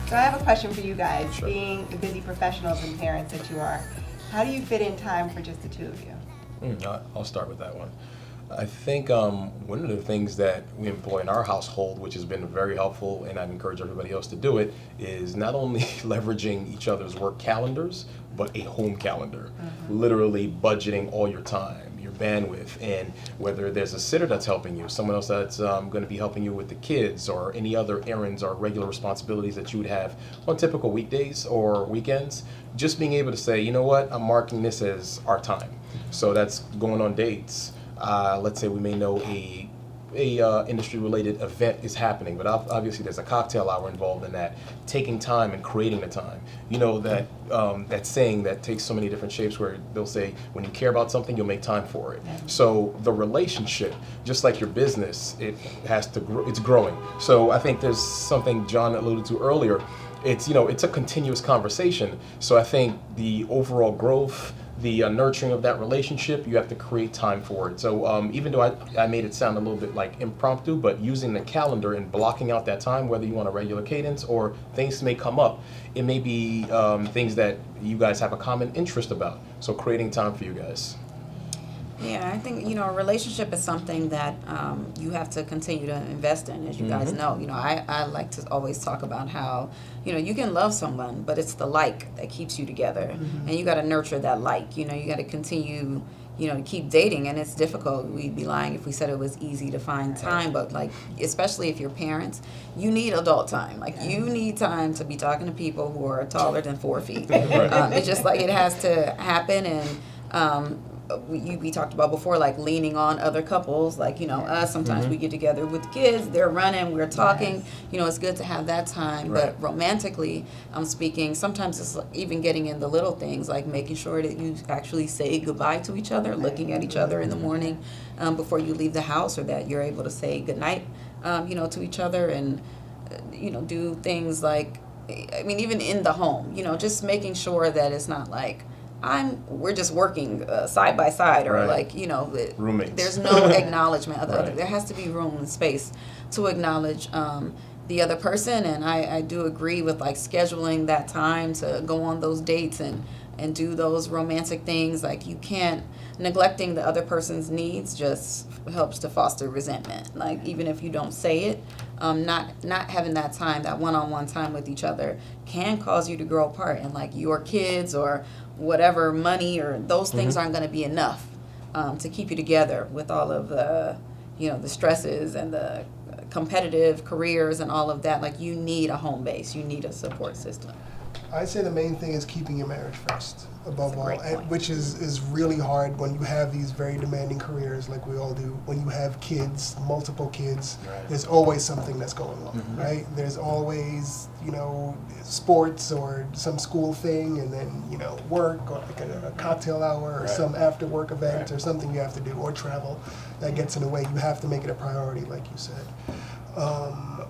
So I have a question for you guys. Sure. Being the busy professionals and parents that you are, how do you fit in time for just the two of you? I'll start with that one. I think one of the things that we employ in our household, which has been very helpful, and I'd encourage everybody else to do it, is not only leveraging each other's work calendars, but a home calendar. Literally budgeting all your time, your bandwidth, and whether there's a sitter that's helping you, someone else that's going to be helping you with the kids, or any other errands or regular responsibilities that you would have on typical weekdays or weekends, just being able to say, you know what, I'm marking this as our time. So that's going on dates. Let's say we may know a industry-related event is happening, but obviously there's a cocktail hour involved in that. Taking time and creating the time. You know that that saying that takes so many different shapes, where they'll say, when you care about something, you'll make time for it. So the relationship, just like your business, it has to grow. It's growing. So I think there's something John alluded to earlier. It's it's a continuous conversation. So I think the overall growth, the nurturing of that relationship, you have to create time for it. So even though I made it sound a little bit like impromptu, but using the calendar and blocking out that time, whether you want a regular cadence or things may come up, it may be things that you guys have a common interest about. So creating time for you guys. Yeah, I think, a relationship is something that you have to continue to invest in, as you guys know. I like to always talk about how, you can love someone, but it's the like that keeps you together. And you got to nurture that like. You got to continue, to keep dating. And it's difficult. We'd be lying if we said it was easy to find time. But, especially if you're parents, you need adult time. You need time to be talking to people who are taller than 4 feet. It's just it has to happen. And we talked about before, leaning on other couples, us. Sometimes we get together with the kids, they're running, we're talking. It's good to have that time. But romantically, I'm speaking, sometimes it's even getting in the little things, like making sure that you actually say goodbye to each other, looking at each other in the morning before you leave the house, or that you're able to say goodnight, to each other, and do things even in the home, just making sure that it's not we're just working side by side, or roommates. There's no acknowledgement of the other. There has to be room and space to acknowledge the other person. And I do agree with scheduling that time to go on those dates and do those romantic things. You can't, neglecting the other person's needs just helps to foster resentment. Even if you don't say it, not having that time, that one-on-one time with each other, can cause you to grow apart. And your kids or whatever, money or those things aren't going to be enough to keep you together with all of the the stresses and the competitive careers and all of that. You need a home base, you need a support system. I'd say the main thing is keeping your marriage first, above all, which is really hard when you have these very demanding careers like we all do. When you have kids, multiple kids, there's always something that's going on, right? There's always, sports or some school thing, and then, work, or a cocktail hour, or some after work event, or something you have to do, or travel that gets in the way. You have to make it a priority, like you said.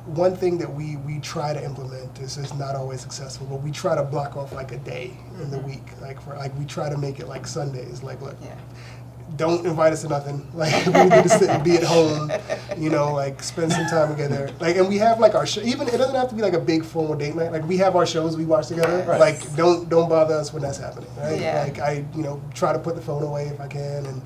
One thing that we try to implement, this is not always successful, but we try to block off a day in the week. We try to make it Sundays. Look, don't invite us to nothing. We need to sit and be at home, spend some time together. And we have our show. Even it doesn't have to be a big formal date night. We have our shows we watch together. Don't bother us when that's happening, right? I try to put the phone away if I can, and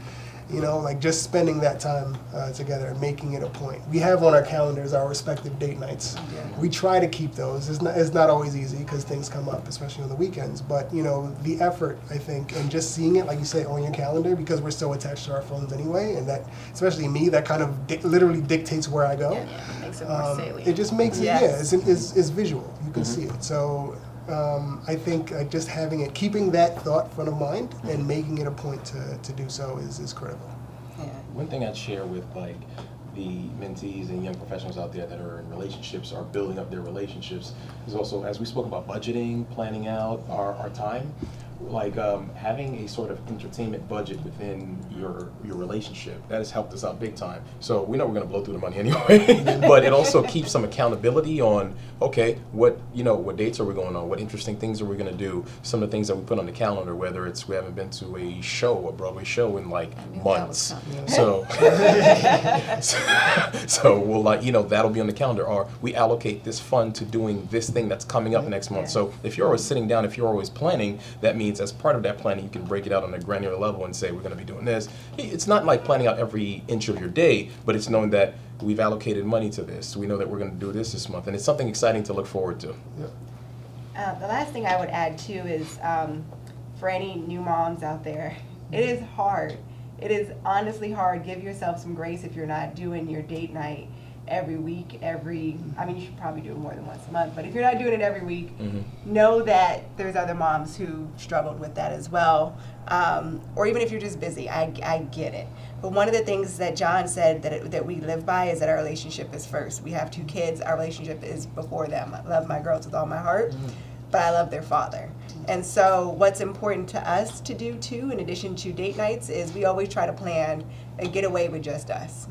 just spending that time together and making it a point. We have on our calendars our respective date nights. We try to keep those. It's not always easy because things come up, especially on the weekends. But, the effort, I think, and just seeing it, like you say, on your calendar, because we're so attached to our phones anyway, and that, especially me, that kind of literally dictates where I go. Yeah, it makes it more salient. It just makes it's visual. You can see it. So I think just having it, keeping that thought front of mind and making it a point to do so is critical. Yeah. One thing I'd share with the mentees and young professionals out there that are in relationships or building up their relationships is also, as we spoke about budgeting, planning out our time, like having a sort of entertainment budget within your relationship, that has helped us out big time. So we know we're going to blow through the money anyway, but it also keeps some accountability on, okay, what dates are we going on? What interesting things are we going to do? Some of the things that we put on the calendar, whether it's we haven't been to a Broadway show in like months. So so we'll that'll be on the calendar, or we allocate this fund to doing this thing that's coming up next month. So if you're always sitting down, if you're always planning, that means as part of that planning, you can break it out on a granular level and say, we're going to be doing this. It's not like planning out every inch of your day, but it's knowing that we've allocated money to this. We know that we're going to do this month, and it's something exciting to look forward to. The last thing I would add too is for any new moms out there, it is hard. It is honestly hard. Give yourself some grace if you're not doing your date night every week, you should probably do it more than once a month, but if you're not doing it every week, know that there's other moms who struggled with that as well, or even if you're just busy, I get it. But one of the things that John said that we live by is that our relationship is first. We have 2 kids, our relationship is before them. I love my girls with all my heart, but I love their father. And so what's important to us to do too, in addition to date nights, is we always try to plan a getaway with just us.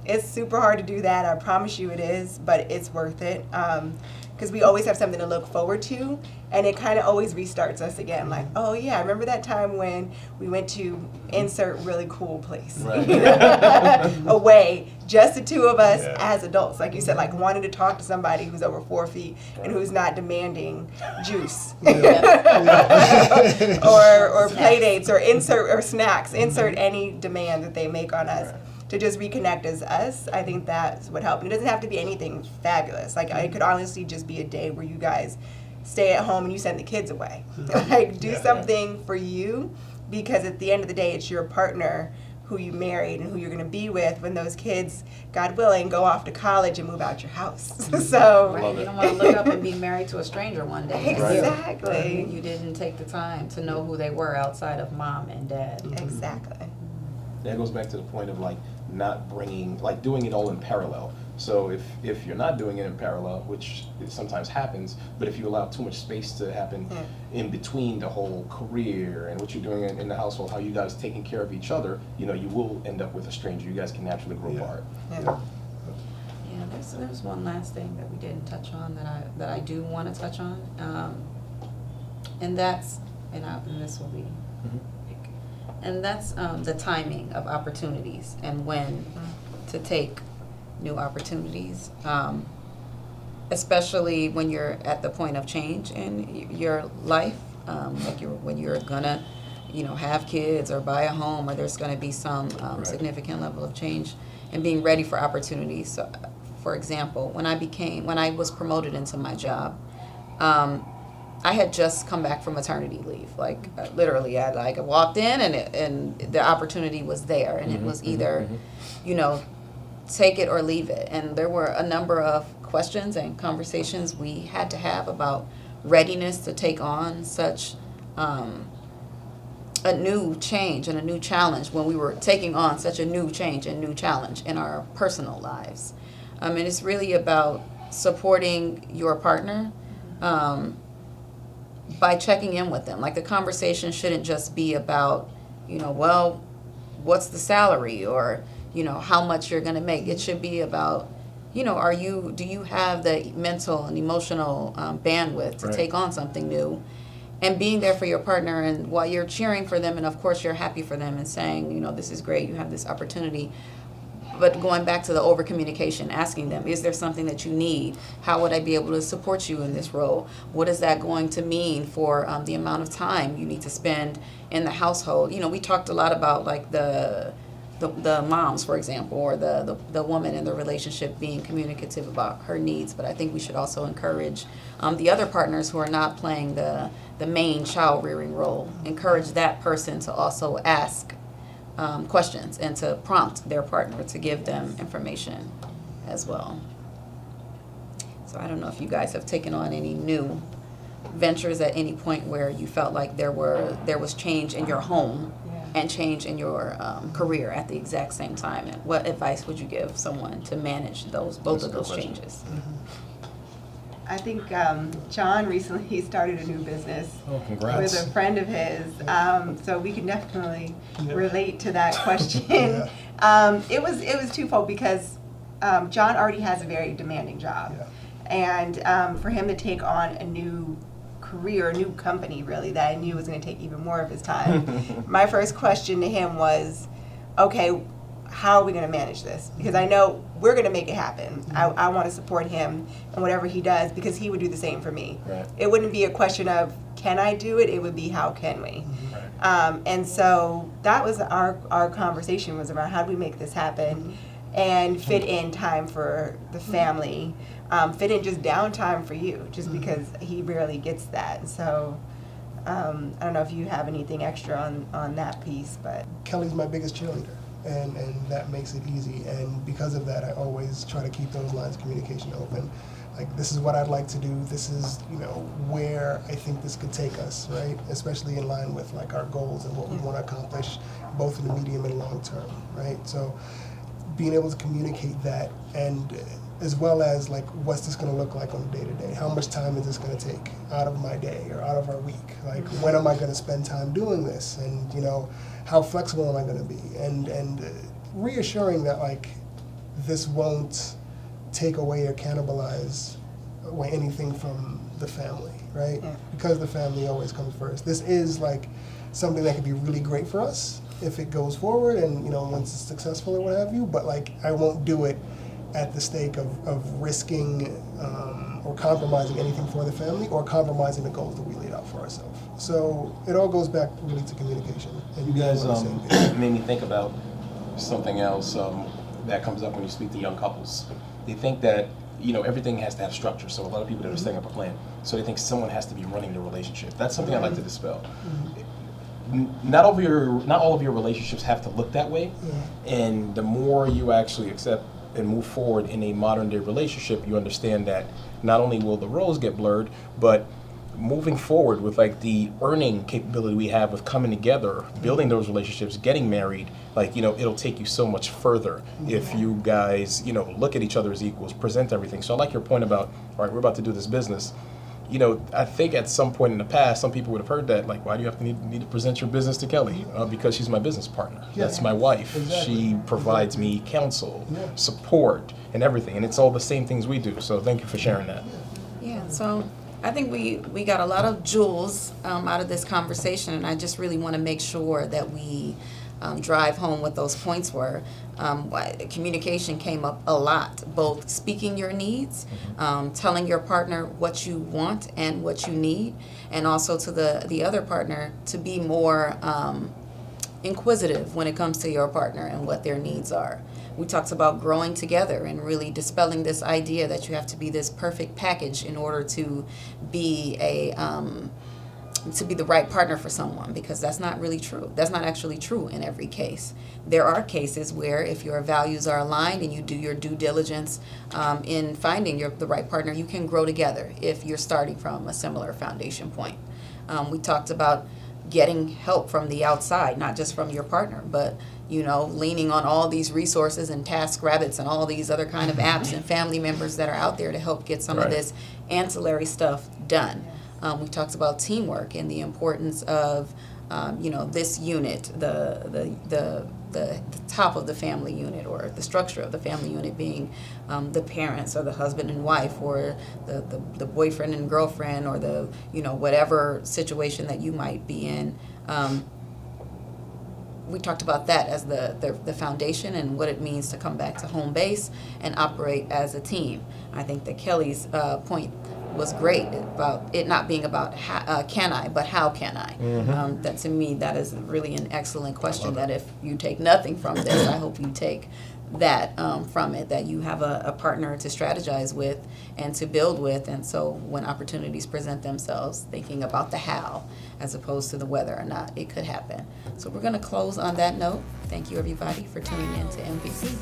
It's super hard to do that, I promise you it is, but it's worth it. Because we always have something to look forward to, and it kind of always restarts us again. Like, oh yeah, I remember that time when we went to insert really cool place. Right. Away, just the 2 of us as adults. Like you said, like wanting to talk to somebody who's over 4 feet and who's not demanding juice. or play dates or snacks. Insert any demand that they make on us. To just reconnect as us, I think that's what helped. And it doesn't have to be anything fabulous. Like, it could honestly just be a day where you guys stay at home and you send the kids away. Like, do something for you, because at the end of the day, it's your partner who you married and who you're going to be with when those kids, God willing, go off to college and move out your house. So right. You don't want to look up and be married to a stranger one day. Exactly. You didn't take the time to know who they were outside of mom and dad. Exactly. That goes back to the point of not bringing, doing it all in parallel. So if you're not doing it in parallel, which it sometimes happens, but if you allow too much space to happen in between the whole career and what you're doing in the household, how you guys taking care of each other, you will end up with a stranger. You guys can naturally grow apart. Yeah. There's one last thing that we didn't touch on that I do want to touch on, and this will be. And that's the timing of opportunities and when to take new opportunities, especially when you're at the point of change in your life, when you're gonna, have kids or buy a home, or there's gonna be some significant level of change, and being ready for opportunities. So, for example, when I was promoted into my job, I had just come back from maternity leave. Literally, I walked in and the opportunity was there, and it was either, take it or leave it. And there were a number of questions and conversations we had to have about readiness to take on such a new change and a new challenge when we were taking on such a new change and new challenge in our personal lives. And it's really about supporting your partner. By checking in with them. The conversation shouldn't just be about, what's the salary, or, how much you're going to make. It should be about, do you have the mental and emotional bandwidth to take on something new, and being there for your partner, and while you're cheering for them, and of course you're happy for them and saying, this is great, you have this opportunity. But going back to the over communication, asking them, is there something that you need? How would I be able to support you in this role? What is that going to mean for the amount of time you need to spend in the household? We talked a lot about the moms, for example, or the woman in the relationship being communicative about her needs. But I think we should also encourage the other partners who are not playing the main child rearing role. Encourage that person to also ask questions and to prompt their partner to give them information as well. So I don't know if you guys have taken on any new ventures at any point where you felt like there was change in your home and change in your career at the exact same time. And what advice would you give someone to manage both of those changes? I think John recently started a new business Oh, congrats. with a friend of his, so we can definitely relate to that question. It was twofold because John already has a very demanding job, and for him to take on a new career, a new company really that I knew was going to take even more of his time. My first question to him was, okay, how are we going to manage this? Because I know we're going to make it happen. I want to support him in whatever he does because he would do the same for me. Right. It wouldn't be a question of can I do it? It would be how can we? Right. And so that was our conversation was around how do we make this happen and fit in time for the family, fit in just downtime for you, just because he rarely gets that. So I don't know if you have anything extra on that piece, but Kelly's my biggest cheerleader. And that makes it easy. And because of that, I always try to keep those lines of communication open. Like, this is what I'd like to do. This is, where I think this could take us, right? Especially in line with, like, our goals and what we want to accomplish, both in the medium and long term, right? So being able to communicate that, and as well as, like, what's this going to look like on a day-to-day? How much time is this going to take out of my day or out of our week? Like, when am I going to spend time doing this? And, how flexible am I going to be? And reassuring that, like, this won't take away or cannibalize away anything from the family, right? Yeah. Because the family always comes first. This is, like, something that could be really great for us if it goes forward and, once it's successful or what have you, but, like, I won't do it at the stake of risking or compromising anything for the family or compromising the goals that we laid out for ourselves. So it all goes back really to communication. And You guys being on the same page. made me think about something else that comes up when you speak to young couples. They think that everything has to have structure. So a lot of people that are setting up a plan, so they think someone has to be running the relationship. That's something I'd like to dispel. Not all of your relationships have to look that way, and the more you actually accept and move forward in a modern day relationship, you understand that not only will the roles get blurred, but moving forward with, like, the earning capability we have with coming together, building those relationships, getting married, like, it'll take you so much further if you guys, look at each other as equals, present everything. So I like your point about, all right, we're about to do this business. I think at some point in the past, some people would have heard that, like, why do you have to need to present your business to Kelly? Because she's my business partner. Yeah. That's my wife. Exactly. She provides me counsel, Yeah. support, and everything. And it's all the same things we do. So thank you for sharing that. Yeah, so I think we got a lot of jewels out of this conversation, and I just really want to make sure that we drive home what those points were. Communication came up a lot, both speaking your needs, telling your partner what you want and what you need, and also to the other partner to be more inquisitive when it comes to your partner and what their needs are. We talked about growing together and really dispelling this idea that you have to be this perfect package in order to be the right partner for someone, because that's not really true. That's not actually true in every case. There are cases where if your values are aligned and you do your due diligence in finding the right partner, you can grow together if you're starting from a similar foundation point. We talked about getting help from the outside, not just from your partner, but leaning on all these resources and TaskRabbits and all these other kind of apps and family members that are out there to help get some of this ancillary stuff done. We talked about teamwork and the importance of, this unit, the top of the family unit, or the structure of the family unit being the parents or the husband and wife, or the boyfriend and girlfriend, or the whatever situation that you might be in. We talked about that as the foundation and what it means to come back to home base and operate as a team. I think that Kelly's point was great about it not being about can I, but how can I? That, to me, that is really an excellent question, that if you take nothing from this, I hope you take that from it, that you have a partner to strategize with and to build with, and so when opportunities present themselves, thinking about the how as opposed to the whether or not it could happen. So we're going to close on that note. Thank you, everybody, for tuning in to MVC.